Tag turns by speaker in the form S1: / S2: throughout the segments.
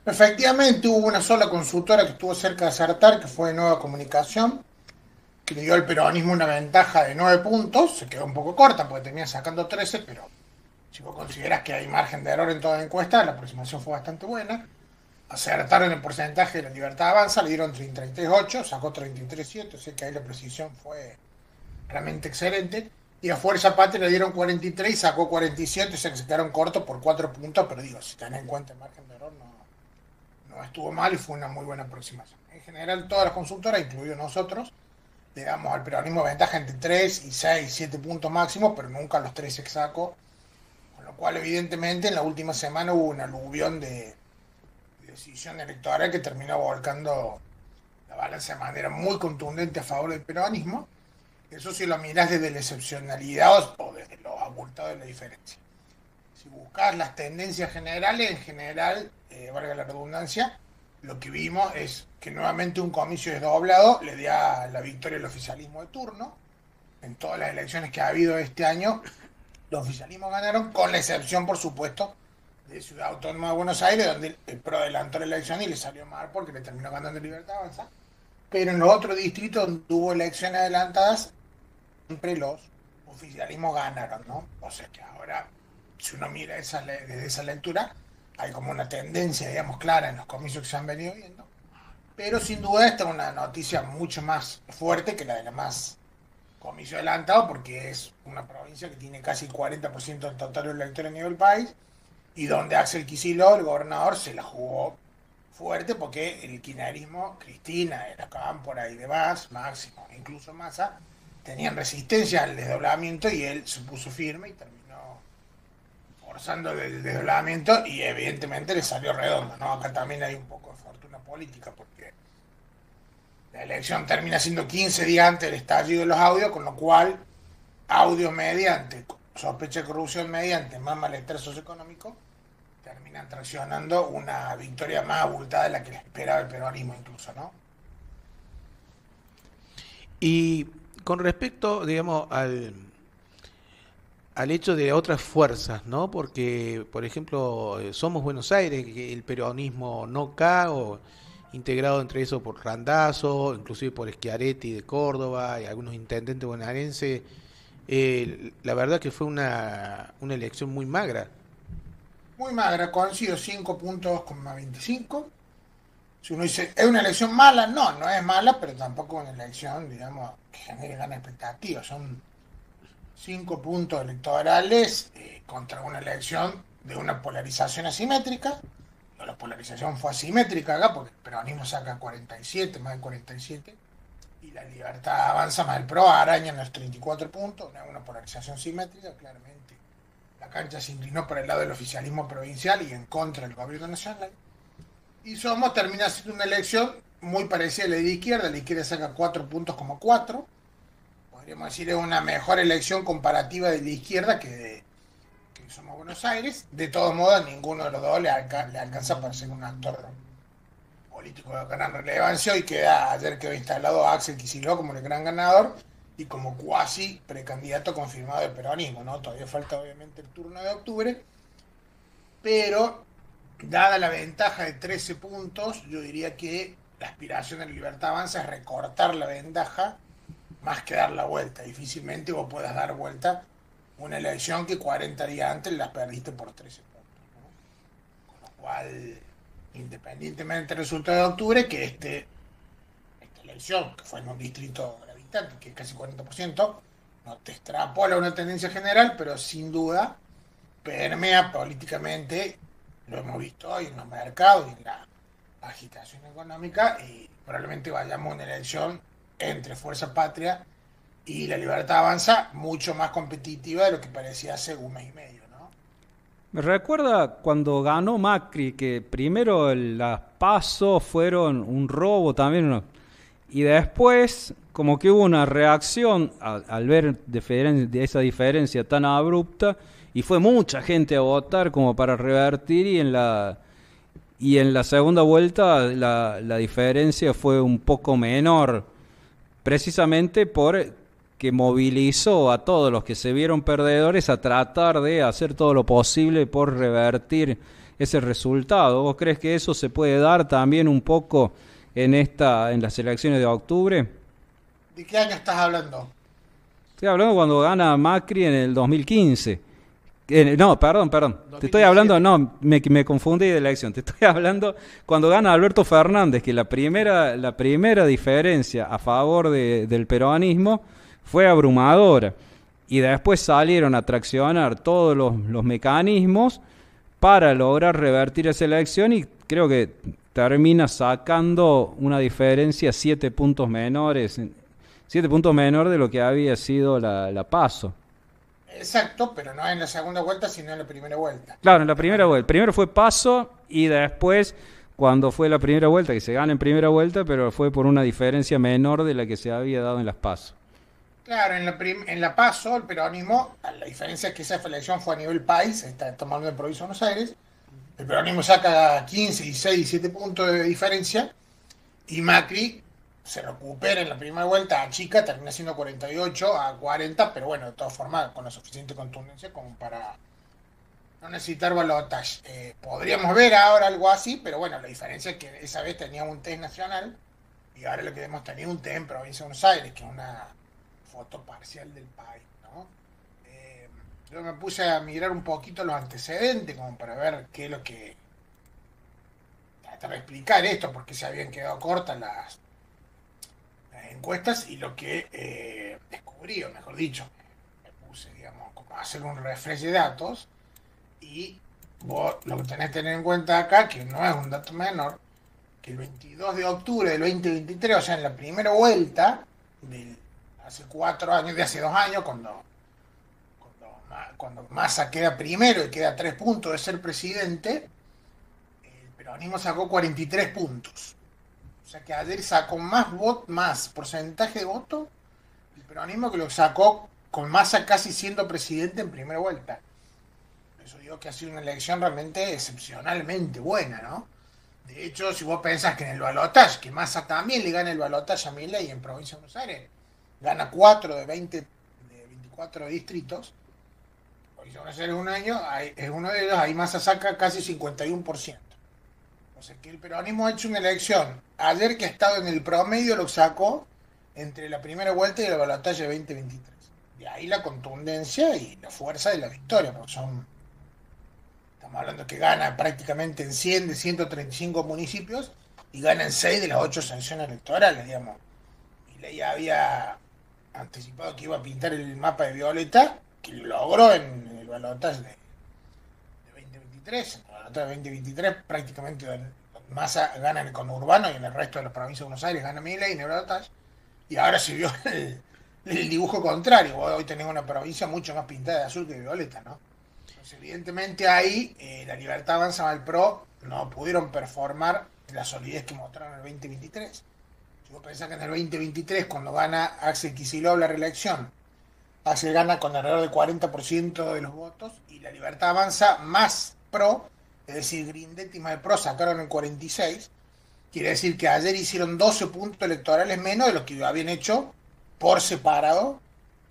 S1: Efectivamente, hubo una sola consultora que estuvo cerca de acertar, que fue Nueva Comunicación, que le dio al peronismo una ventaja de 9 puntos. Se quedó un poco corta porque termina sacando 13, pero si vos considerás que hay margen de error en toda la encuesta, la aproximación fue bastante buena. Acertaron el porcentaje de la Libertad Avanza, le dieron 38, sacó 33,7, o sea que ahí la precisión fue realmente excelente. Y a Fuerza Patria le dieron 43 y sacó 47, o sea que se quedaron cortos por 4 puntos, pero digo, si tenés en cuenta el margen de error, no estuvo mal y fue una muy buena aproximación. En general, todas las consultoras, incluidos nosotros, le damos al peronismo ventaja entre 3 y 6, 7 puntos máximos, pero nunca los 13 que sacó. Con lo cual, evidentemente, en la última semana hubo un aluvión de decisión electoral que terminó volcando la balanza de manera muy contundente a favor del peronismo. Eso si lo mirás desde la excepcionalidad o desde lo abultado de la diferencia. Si buscas las tendencias generales, en general, valga la redundancia, lo que vimos es que nuevamente un comicio desdoblado le da la victoria al oficialismo de turno. En todas las elecciones que ha habido este año, los oficialismos ganaron, con la excepción, por supuesto, de Ciudad Autónoma de Buenos Aires, donde el PRO adelantó la elección y le salió mal porque le terminó ganando Libertad Avanza. Pero en los otros distritos donde hubo elecciones adelantadas, siempre los oficialismos ganaron, ¿no? O sea que ahora, si uno mira desde esa lectura, hay como una tendencia, digamos, clara en los comicios que se han venido viendo. Pero sin duda esta es una noticia mucho más fuerte que la de la más comicio adelantado, porque es una provincia que tiene casi el 40% del total de electores a nivel país, y donde Axel Kicillof, el gobernador, se la jugó fuerte porque el kirchnerismo, Cristina, el Cámpora y demás, Máximo, incluso Massa, tenían resistencia al desdoblamiento y él se puso firme y terminó forzando el desdoblamiento y evidentemente le salió redondo, ¿no? Acá también hay un poco de fortuna política porque la elección termina siendo 15 días antes del estallido de los audios, con lo cual audios mediante, sospecha de corrupción mediante, más malestar socioeconómico, terminan traccionando una victoria más abultada de la que le esperaba el peronismo incluso, ¿no?
S2: Y con respecto, digamos, al hecho de otras fuerzas, ¿no? Porque, por ejemplo, Somos Buenos Aires, que el peronismo no cae, integrado entre eso por Randazzo, inclusive por Schiaretti de Córdoba y algunos intendentes bonaerenses, la verdad que fue una elección muy magra.
S1: Muy magra, coincido, 5 puntos con 25. Si uno dice, ¿es una elección mala? No, no es mala, pero tampoco una elección, digamos, que genere gran expectativa. Son 5 puntos electorales contra una elección de una polarización asimétrica. La polarización fue asimétrica acá, porque el peronismo saca 47, más de 47, y la Libertad Avanza más el PRO arañan los 34 puntos. No es una polarización simétrica, claramente. La cancha se inclinó por el lado del oficialismo provincial y en contra del gobierno nacional. Y Somos termina siendo una elección muy parecida a la de la izquierda. La izquierda saca 4 puntos como 4. Podríamos decir es una mejor elección comparativa de la izquierda que Somos Buenos Aires. De todos modos, ninguno de los dos le alcanza para ser un actor político de gran relevancia. Y ayer quedó instalado Axel Kicillof como el gran ganador y como cuasi precandidato confirmado del peronismo, ¿no? Todavía falta obviamente el turno de octubre, pero dada la ventaja de 13 puntos, yo diría que la aspiración de la Libertad Avanza es recortar la ventaja más que dar la vuelta. Difícilmente vos puedas dar vuelta una elección que 40 días antes la perdiste por 13 puntos, ¿no? Con lo cual, independientemente del resultado de octubre, que esta elección, que fue en un distrito gravitante, que es casi 40%, no te extrapola una tendencia general, pero sin duda permea políticamente. Lo hemos visto hoy en los mercados y en la agitación económica, y probablemente vayamos a una elección entre Fuerza Patria y la Libertad Avanza mucho más competitiva de lo que parecía hace un mes y medio, ¿no?
S3: Me recuerda cuando ganó Macri, que primero las PASO fueron un robo también, ¿no? Y después como que hubo una reacción al ver de esa diferencia tan abrupta, y fue mucha gente a votar como para revertir, y en la segunda vuelta la diferencia fue un poco menor, precisamente por que movilizó a todos los que se vieron perdedores a tratar de hacer todo lo posible por revertir ese resultado. ¿Vos crees que eso se puede dar también un poco en las elecciones de octubre?
S1: ¿De qué año estás hablando?
S3: Estoy hablando cuando gana Macri en el 2015. No, perdón.
S2: 2017.
S3: Te estoy hablando, no, me confundí de elección. Te estoy hablando cuando gana Alberto Fernández, que la primera diferencia a favor del peronismo fue abrumadora. Y después salieron a traccionar todos los mecanismos para lograr revertir esa elección, y creo que termina sacando una diferencia 7 puntos menores, 7 puntos menor de lo que había sido la PASO.
S1: Exacto, pero no en la segunda vuelta, sino en la primera vuelta.
S3: Claro, en la primera vuelta. Primero fue PASO y después, cuando fue la primera vuelta, que se gana en primera vuelta, pero fue por una diferencia menor de la que se había dado en las PASO.
S1: Claro, en la PASO, el peronismo, la diferencia es que esa elección fue a nivel país, estamos hablando de provincia de Buenos Aires, el peronismo saca 15, 16, 17 puntos de diferencia, y Macri se recupera en la primera vuelta, a chica, termina siendo 48 a 40, pero bueno, de todas formas, con la suficiente contundencia como para no necesitar balotaje. Podríamos ver ahora algo así, pero bueno, la diferencia es que esa vez teníamos un test nacional, y ahora lo que hemos tenido un test en provincia de Buenos Aires, que es una foto parcial del país, ¿no? Yo me puse a mirar un poquito los antecedentes como para ver qué es lo que... Tratar de explicar esto, porque se habían quedado cortas las encuestas, y lo que descubrí, o mejor dicho, me puse, digamos, como a hacer un refresh de datos, y vos lo que tenés que tener en cuenta acá, que no es un dato menor, que el 22 de octubre del 2023, o sea, en la primera vuelta del hace 4 años, de hace 2 años, cuando Massa queda primero y queda a 3 puntos de ser presidente, el peronismo sacó 43 puntos. O sea que ayer sacó más porcentaje de votos el peronismo que lo sacó con Massa casi siendo presidente en primera vuelta. Por eso digo que ha sido una elección realmente excepcionalmente buena, ¿no? De hecho, si vos pensás que en el balotaje, que Massa también le gana el balotaje a Milei en provincia de Buenos Aires, gana 4 de 24 distritos, hoy van a ser un año, es uno de ellos, ahí Massa saca casi 51%. O sea que el peronismo ha hecho una elección ayer que ha estado en el promedio, lo sacó entre la primera vuelta y el balotaje de 2023. De ahí la contundencia y la fuerza de la victoria, porque estamos hablando que gana prácticamente en 100 de 135 municipios y gana en 6 de las 8 sanciones electorales, digamos. Y Milei había anticipado que iba a pintar el mapa de Violeta, que lo logró en el balotaje de 2023. En el balotaje de 2023 prácticamente Massa gana en el conurbano, y en el resto de las provincias de Buenos Aires gana Milei en el balotaje. Y ahora se vio el dibujo contrario. Hoy tenemos una provincia mucho más pintada de azul que de violeta, ¿no? Entonces, evidentemente ahí La Libertad Avanza más el PRO no pudieron performar la solidez que mostraron en el 2023. Si vos pensás que en el 2023, cuando gana Axel Kicillof la reelección, Axel gana con alrededor del 40% de los votos, y La Libertad Avanza más PRO, es decir, Grindetti más el PRO, sacaron el 46%. Quiere decir que ayer hicieron 12 puntos electorales menos de lo que habían hecho por separado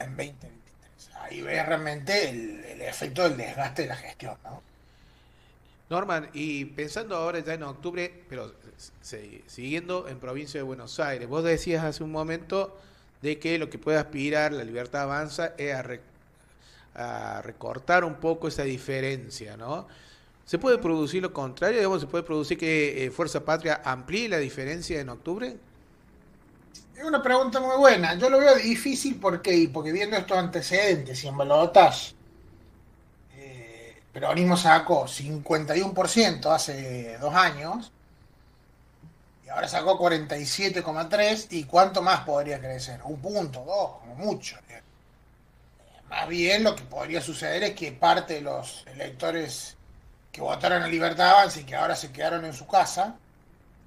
S1: en 2023. Ahí ves realmente el efecto del desgaste de la gestión, ¿no?
S2: Norman, y pensando ahora ya en octubre, pero siguiendo en provincia de Buenos Aires, vos decías hace un momento de que lo que puede aspirar La Libertad Avanza es a recortar un poco esa diferencia, ¿no? ¿Se puede producir lo contrario? Digamos, ¿se puede producir que Fuerza Patria amplíe la diferencia en octubre?
S1: Es una pregunta muy buena. Yo lo veo difícil porque viendo estos antecedentes y en balotaje, peronismo sacó 51% hace 2 años y ahora sacó 47,3%. ¿Y cuánto más podría crecer? 1 punto, 2, como mucho. Más bien lo que podría suceder es que parte de los electores que votaron en Libertad Avanza y que ahora se quedaron en su casa,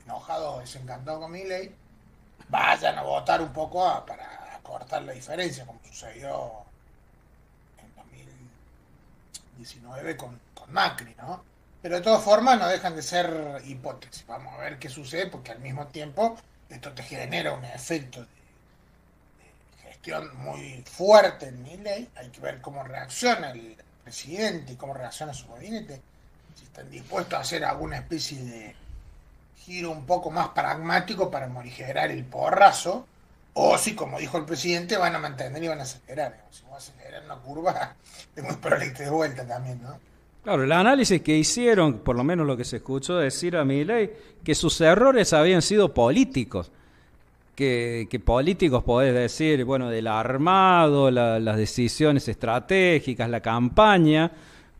S1: enojados, desencantados con Milei, vayan a votar un poco para cortar la diferencia, como sucedió en 2019 con Macri, ¿no? Pero de todas formas no dejan de ser hipótesis. Vamos a ver qué sucede, porque al mismo tiempo esto te genera un efecto de gestión muy fuerte en Milei. Hay que ver cómo reacciona el presidente y cómo reacciona su gabinete. si están dispuestos a hacer alguna especie de giro un poco más pragmático para morigerar el porrazo, o si, como dijo el presidente, van a mantener y van a acelerar. Si van a acelerar una curva, es muy probable que te dé vuelta también, ¿no?
S3: Claro, el análisis que hicieron, por lo menos lo que se escuchó decir a Milei, que sus errores habían sido políticos. Que políticos podés decir, bueno, del armado, las decisiones estratégicas, la campaña,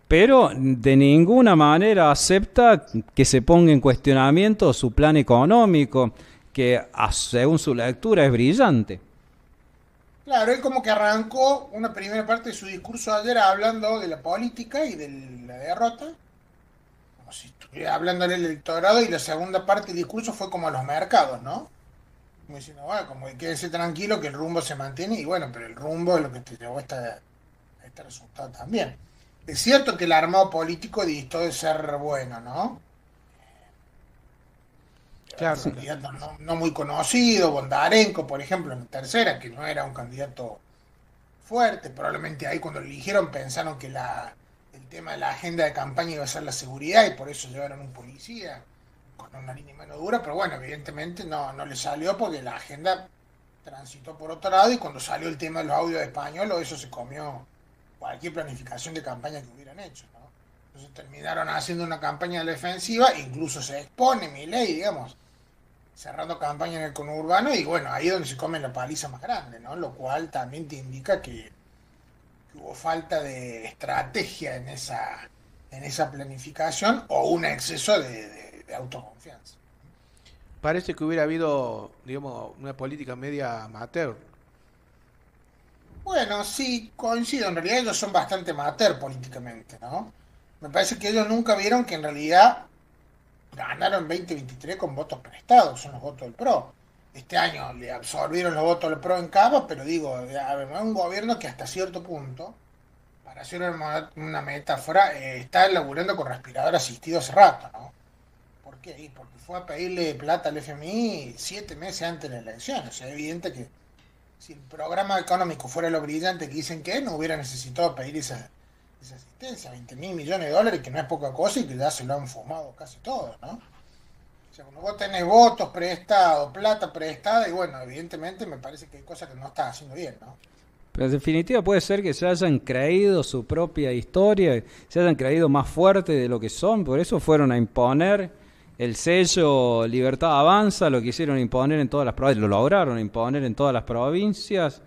S3: pero de ninguna manera acepta que se ponga en cuestionamiento su plan económico, que según su lectura es brillante.
S1: Claro, él como que arrancó una primera parte de su discurso ayer hablando de la política y de la derrota, como si estuviera hablando del electorado, y la segunda parte del discurso fue como a los mercados, ¿no? Como diciendo, bueno, como que quédese tranquilo que el rumbo se mantiene, y bueno, pero el rumbo es lo que te llevó a este resultado también. Es cierto que el armado político distó de ser bueno, ¿no?
S2: Claro.
S1: Un candidato no muy conocido, Bondarenko, por ejemplo, en tercera, que no era un candidato fuerte, probablemente ahí cuando lo eligieron pensaron que el tema de la agenda de campaña iba a ser la seguridad y por eso llevaron un policía con una línea mano dura, pero bueno, evidentemente no le salió porque la agenda transitó por otro lado y cuando salió el tema de los audios de español, eso se comió cualquier planificación de campaña que hubieran hecho, ¿no? Entonces terminaron haciendo una campaña de la defensiva, incluso se expone Milei, digamos, cerrando campaña en el conurbano, y bueno, ahí es donde se come la paliza más grande, ¿no? Lo cual también te indica que hubo falta de estrategia en esa planificación o un exceso de autoconfianza.
S2: Parece que hubiera habido, digamos, una política media amateur.
S1: Bueno, sí, coincido, en realidad ellos son bastante amateur políticamente, ¿no? Me parece que ellos nunca vieron que en realidad ganaron 2023 con votos prestados, son los votos del PRO. Este año le absorbieron los votos del PRO en Cava, pero digo, a ver, un gobierno que hasta cierto punto, para hacer una metáfora, está laburando con respirador asistido hace rato, ¿no? ¿Por qué? Y porque fue a pedirle plata al FMI 7 meses antes de la elección. O sea, es evidente que si el programa económico fuera lo brillante que dicen que es, no hubiera necesitado pedir esa asistencia, 20.000 millones de dólares, que no es poca cosa y que ya se lo han fumado casi todo, ¿no? O sea, cuando vos tenés votos prestados, plata prestada, y bueno, evidentemente me parece que hay cosas que no estás haciendo bien, ¿no?
S3: Pero en definitiva puede ser que se hayan creído su propia historia, se hayan creído más fuerte de lo que son, por eso fueron a imponer el sello Libertad Avanza, lo quisieron imponer en todas las provincias, lo lograron imponer en todas las provincias,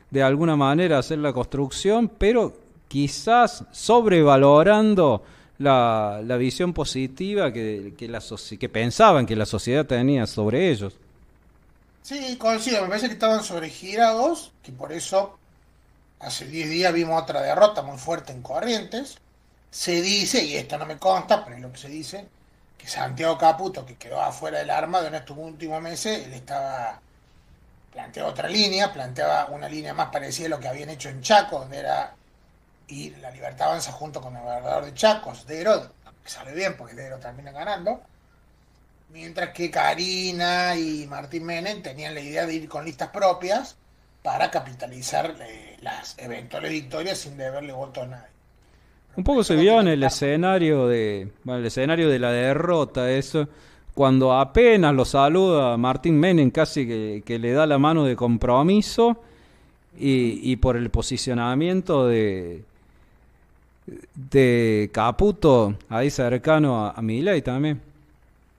S3: de alguna manera hacer la construcción, pero quizás sobrevalorando la visión positiva que pensaban que la sociedad tenía sobre ellos.
S1: Sí, coincido, me parece que estaban sobregirados, que por eso hace 10 días vimos otra derrota muy fuerte en Corrientes. Se dice, y esto no me consta, pero es lo que se dice, que Santiago Caputo, que quedó afuera del armado en estos últimos meses, él planteaba otra línea, planteaba una línea más parecida a lo que habían hecho en Chaco, donde era ir la Libertad Avanza junto con el gobernador de Chaco, Dero, que sale bien porque Dero termina ganando, mientras que Karina y Martín Menem tenían la idea de ir con listas propias para capitalizar las eventuales victorias sin deberle voto a nadie.
S3: Un poco se vio en el escenario de la derrota eso, cuando apenas lo saluda Martín Menem, casi que le da la mano de compromiso, y por el posicionamiento de Caputo ahí cercano a Milei también.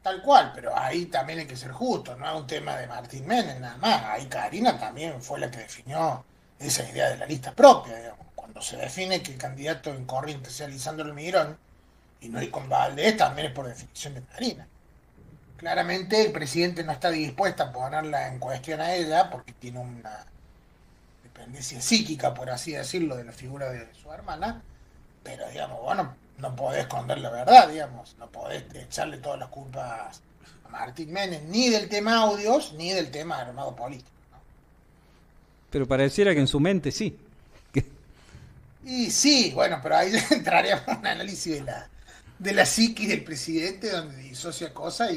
S1: Tal cual, pero ahí también hay que ser justo, no es un tema de Martín Menem nada más, ahí Karina también fue la que definió esa idea de la lista propia, digamos. Cuando se define que el candidato en Corrientes sea Lisandro Almirón y no ir con Valdés, también es por definición de Karina. Claramente el presidente no está dispuesto a ponerla en cuestión a ella porque tiene una dependencia psíquica, por así decirlo, de la figura de su hermana, pero digamos, bueno, no podés esconder la verdad, digamos, no podés echarle todas las culpas a Martín Menem, ni del tema audios, ni del tema armado político, ¿no?
S3: Pero pareciera que en su mente sí.
S1: Y sí, bueno, pero ahí entraríamos en un análisis de la psiquis del presidente, donde disocia cosas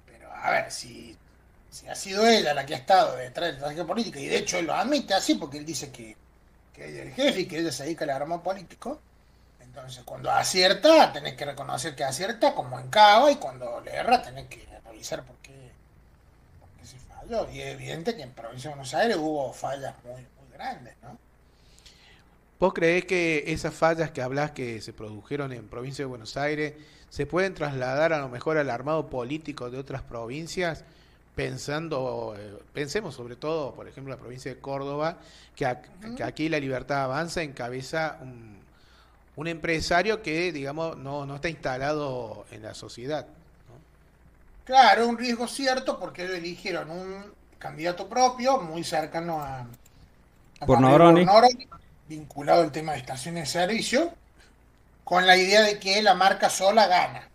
S1: pero a ver, si ha sido ella la que ha estado detrás de la estrategia política, y de hecho él lo admite así, porque él dice que ella es el jefe y que ella se dedica al armado político, Entonces, cuando acierta, tenés que reconocer que acierta, como en Cava, y cuando le erra, tenés que revisar por qué se falló. Y es evidente que en Provincia de Buenos Aires hubo fallas muy, muy grandes, ¿no?
S2: ¿Vos creés que esas fallas que hablás que se produjeron en Provincia de Buenos Aires se pueden trasladar a lo mejor al armado político de otras provincias? Pensemos sobre todo, por ejemplo, la provincia de Córdoba, que aquí La Libertad Avanza encabeza un empresario que, digamos, no está instalado en la sociedad, ¿no?
S1: Claro, un riesgo cierto porque ellos eligieron un candidato propio muy cercano a
S3: Por
S1: Gabriel
S3: Noroni.
S1: Bornoroni, vinculado al tema de estaciones de servicio, con la idea de que la marca sola gana.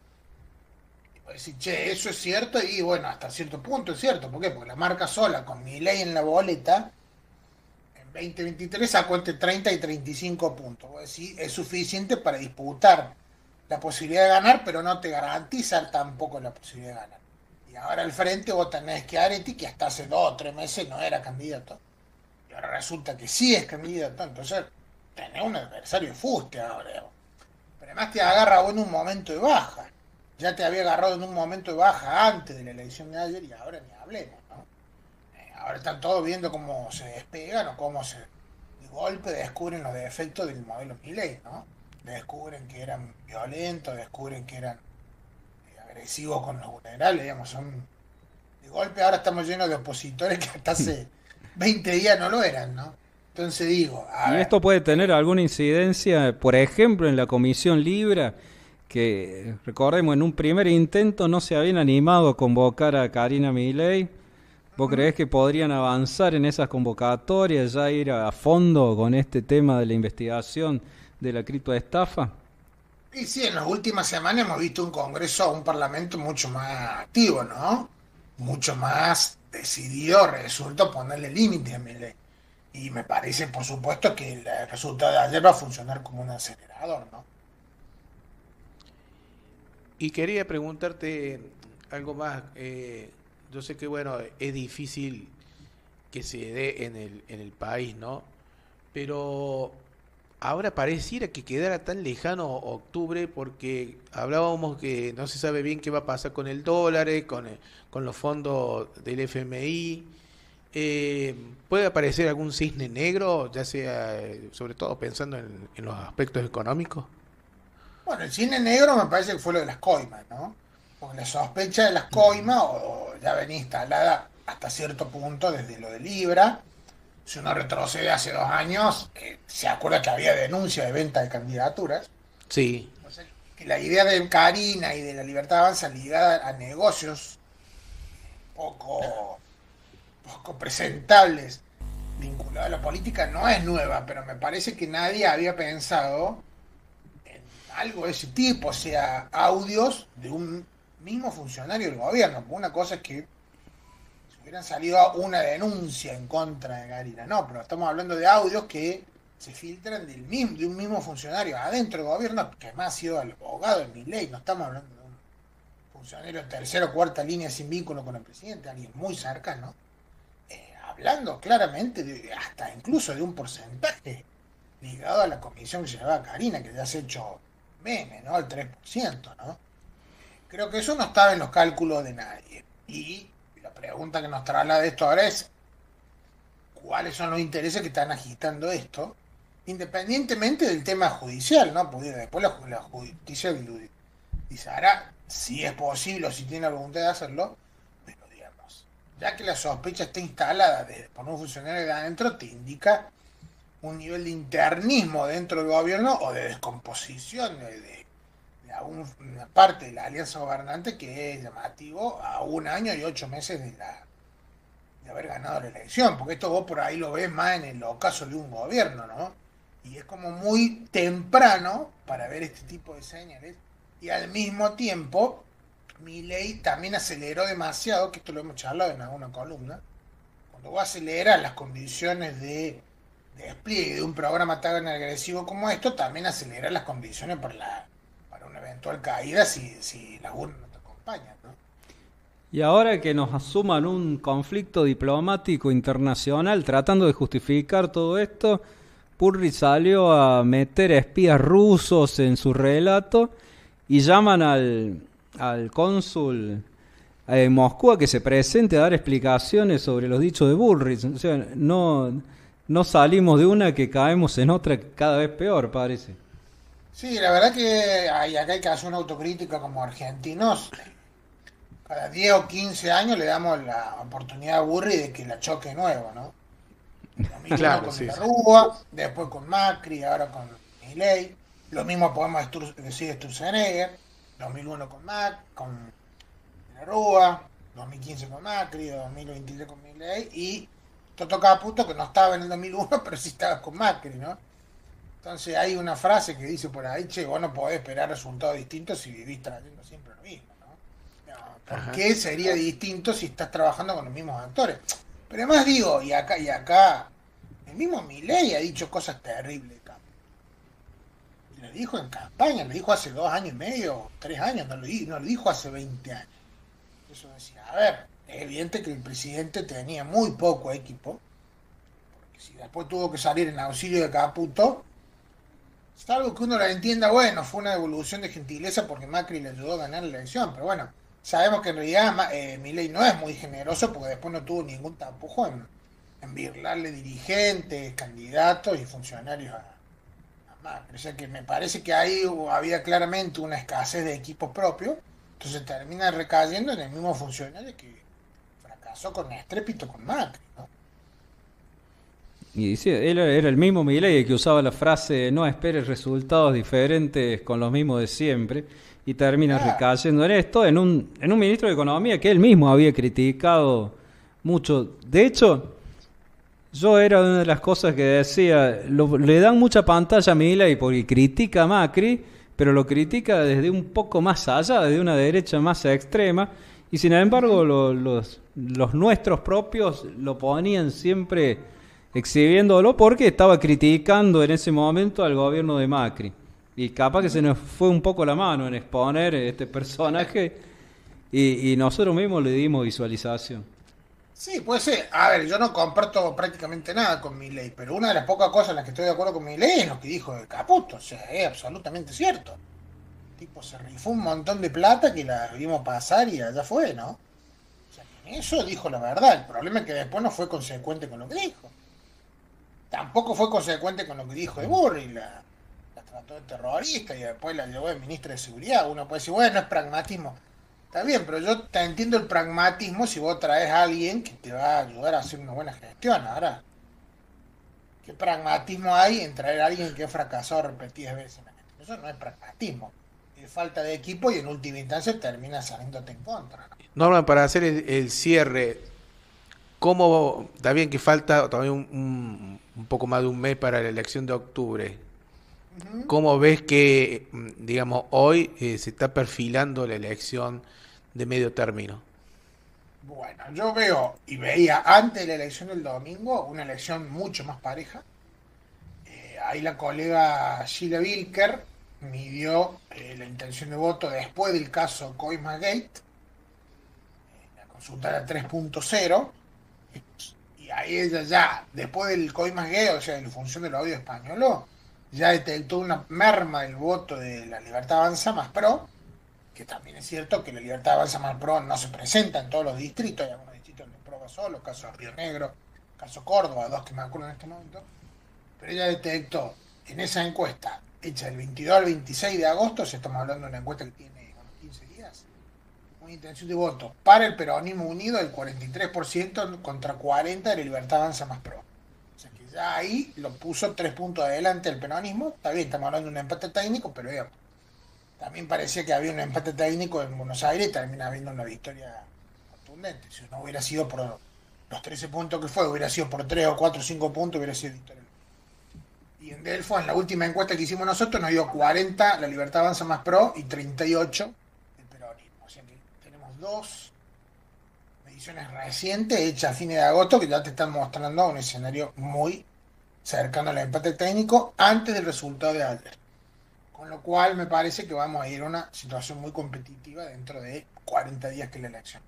S1: Y puedes decir, che, eso es cierto, y bueno, hasta cierto punto es cierto. ¿Por qué? Porque la marca sola, con Milei en la boleta, en 2023 sacó entre 30 y 35 puntos. Vos decís, es suficiente para disputar la posibilidad de ganar, pero no te garantiza tampoco la posibilidad de ganar. Y ahora al frente vos tenés Schiaretti, que hasta hace 2 o 3 meses no era candidato. Y ahora resulta que sí es candidato. Entonces, tenés un adversario de fuste ahora. Pero además te agarra en un momento de baja. Ya te había agarrado en un momento de baja antes de la elección de ayer y ahora ni hablemos, ¿no? Ahora están todos viendo cómo se despegan o cómo se de golpe descubren los defectos del modelo Milei, ¿no? Descubren que eran violentos, descubren que eran agresivos con los vulnerables, digamos, de golpe ahora estamos llenos de opositores que hasta hace 20 días no lo eran, ¿no? Entonces digo, a
S3: ¿Y
S1: ver,
S3: esto puede tener alguna incidencia, por ejemplo, en la Comisión Libra, que recordemos, en un primer intento no se habían animado a convocar a Karina Milei? ¿Vos creés que podrían avanzar en esas convocatorias, ya ir a fondo con este tema de la investigación de la criptoestafa?
S1: y sí, en las últimas semanas hemos visto un Congreso, un Parlamento mucho más activo, ¿no? Mucho más decidido, resulta ponerle límites a Milei. Y me parece, por supuesto, que el resultado de ayer va a funcionar como un acelerador, ¿no?
S2: Y quería preguntarte algo más. Yo sé que, bueno, es difícil que se dé en el país, ¿no? Pero ahora pareciera que quedara tan lejano octubre porque hablábamos que no se sabe bien qué va a pasar con el dólar, con los fondos del FMI. ¿Puede aparecer algún cisne negro, ya sea, sobre todo pensando en los aspectos económicos?
S1: Bueno, el cine negro me parece que fue lo de las coimas, ¿no? Porque la sospecha de las coimas o ya venía instalada hasta cierto punto desde lo de Libra. Si uno retrocede hace 2 años, se acuerda que había denuncia de venta de candidaturas.
S2: Sí.
S1: Entonces, que la idea de Karina y de la Libertad Avanza ligada a negocios poco presentables vinculados a la política no es nueva, pero me parece que nadie había pensado en algo de ese tipo, o sea, audios de un mismo funcionario del gobierno. Una cosa es que si hubieran salido una denuncia en contra de Karina, no, pero estamos hablando de audios que se filtran de un mismo funcionario adentro del gobierno, que además ha sido el abogado de Milei. No estamos hablando de un funcionario de tercera o cuarta línea sin vínculo con el presidente, alguien muy cercano, hablando claramente hasta incluso de un porcentaje ligado a la comisión que llevaba Karina, que ya se ha hecho meme, ¿no? El 3%, ¿no? Creo que eso no estaba en los cálculos de nadie. Y la pregunta que nos traslada esto ahora es, ¿cuáles son los intereses que están agitando esto? Independientemente del tema judicial, ¿no? Porque después la justicia hará si es posible o si tiene la voluntad de hacerlo, pero digamos, ya que la sospecha está instalada por un funcionario de adentro, te indica un nivel de internismo dentro del gobierno o de descomposición de una parte de la alianza gobernante que es llamativo a 1 año y 8 meses de haber ganado la elección, porque esto vos por ahí lo ves más en el ocaso de un gobierno, ¿no? Y es como muy temprano para ver este tipo de señales, y al mismo tiempo Milei también aceleró demasiado, que esto lo hemos charlado en alguna columna. Cuando vos aceleras las condiciones de despliegue de un programa tan agresivo como esto, también acelera las condiciones para una eventual caída si las urnas no te acompañan, ¿no?
S3: Y ahora que nos asuman un conflicto diplomático internacional tratando de justificar todo esto, Bullrich salió a meter espías rusos en su relato y llaman al cónsul en Moscú a que se presente a dar explicaciones sobre los dichos de Bullrich. O sea, no salimos de una que caemos en otra cada vez peor, parece.
S1: Sí, la verdad que acá hay que hacer una autocrítica como argentinos. Cada 10 o 15 años le damos la oportunidad a Burri de que la choque de nuevo, ¿no? 2001
S2: Claro,
S1: con
S2: sí,
S1: la
S2: sí.
S1: Rúa, después con Macri, ahora con Milei. Lo mismo podemos decir de Sturzenegger, 2001 con la Rúa, 2015 con Macri, 2023 con Milei y Toto Caputo que no estaba en el 2001 pero sí estaba con Macri, ¿no? Entonces hay una frase que dice por ahí, che, vos no podés esperar resultados distintos si vivís trayendo siempre lo mismo, ¿no? ¿Por
S2: Ajá.
S1: qué sería distinto si estás trabajando con los mismos actores? Pero además digo, y acá, el mismo Milei ha dicho cosas terribles, cabrón. Y lo dijo en campaña, lo dijo hace 2 años y medio, 3 años, no lo dijo hace 20 años. Eso decía, a ver, es evidente que el presidente tenía muy poco equipo, porque si después tuvo que salir en auxilio de Caputo, salvo que uno la entienda, bueno, fue una devolución de gentileza porque Macri le ayudó a ganar la elección, pero bueno, sabemos que en realidad Milei no es muy generoso porque después no tuvo ningún tapujo en birlarle dirigentes, candidatos y funcionarios a Macri. O sea que me parece que ahí había claramente una escasez de equipos propios, entonces termina recayendo en el mismo funcionario que fracasó con estrépito con Macri, ¿no?
S3: Y sí, él era el mismo Milei que usaba la frase no esperes resultados diferentes con los mismos de siempre y termina
S1: Claro.
S3: recayendo en esto, en un ministro de Economía que él mismo había criticado mucho. De hecho, yo era una de las cosas que decía, le dan mucha pantalla a Milei porque critica a Macri, pero lo critica desde un poco más allá, desde una derecha más extrema, y sin embargo los nuestros propios lo ponían siempre exhibiéndolo porque estaba criticando en ese momento al gobierno de Macri. Y capaz que se nos fue un poco la mano en exponer este personaje y nosotros mismos le dimos visualización.
S1: Sí, puede ser. A ver, yo no comparto prácticamente nada con Milei, pero una de las pocas cosas en las que estoy de acuerdo con Milei es lo que dijo de Caputo. O sea, es absolutamente cierto. El tipo se rifó un montón de plata que la vimos pasar y allá fue, ¿no? O sea, que en eso dijo la verdad. El problema es que después no fue consecuente con lo que dijo. Tampoco fue consecuente con lo que dijo de Burri. La trató de terrorista y después la llevó de ministra de Seguridad. Uno puede decir, bueno, es pragmatismo. Está bien, pero yo te entiendo el pragmatismo si vos traes a alguien que te va a ayudar a hacer una buena gestión. Ahora, ¿qué pragmatismo hay en traer a alguien que ha fracasado repetidas veces? Eso no es pragmatismo. Es falta de equipo y en última instancia termina saliéndote en contra, ¿no?
S2: Norman, para hacer el cierre, ¿cómo, está bien que falta todavía un poco más de un mes para la elección de octubre?
S1: Ujú.
S2: ¿Cómo ves que, digamos, hoy se está perfilando la elección de medio término?
S1: Bueno, yo veo y veía antes de la elección del domingo una elección mucho más pareja. Ahí la colega Sheila Wilker midió la intención de voto después del caso Coima Gate, la consulta era 3.0, y ahí ella ya, después del Coima Gate, o sea, en función del audio español, ya detectó una merma del voto de la Libertad Avanza más pro, que también es cierto que la Libertad Avanza más pro no se presenta en todos los distritos, hay algunos distritos donde pro va solo, caso Río Negro, caso Córdoba, dos que me acuerdo en este momento, pero ella detectó en esa encuesta, hecha del 22 al 26 de agosto, si estamos hablando de una encuesta que tiene unos 15 días, una intención de voto para el peronismo unido del 43% contra 40% de la Libertad Avanza más pro. O sea que ya ahí lo puso 3 puntos adelante el peronismo. Está bien, estamos hablando de un empate técnico, pero digamos, también parecía que había un empate técnico en Buenos Aires y termina habiendo una victoria contundente. Si no hubiera sido por los 13 puntos que fue, hubiera sido por 3 o 4 o 5 puntos, hubiera sido victoria. Y en Delfo, en la última encuesta que hicimos nosotros, nos dio 40 la Libertad Avanza más pro y 38 el peronismo. O sea que tenemos dos mediciones recientes hechas a fines de agosto que ya te están mostrando un escenario muy cercano al empate técnico antes del resultado de ayer. Con lo cual me parece que vamos a ir a una situación muy competitiva dentro de 40 días que es la elección.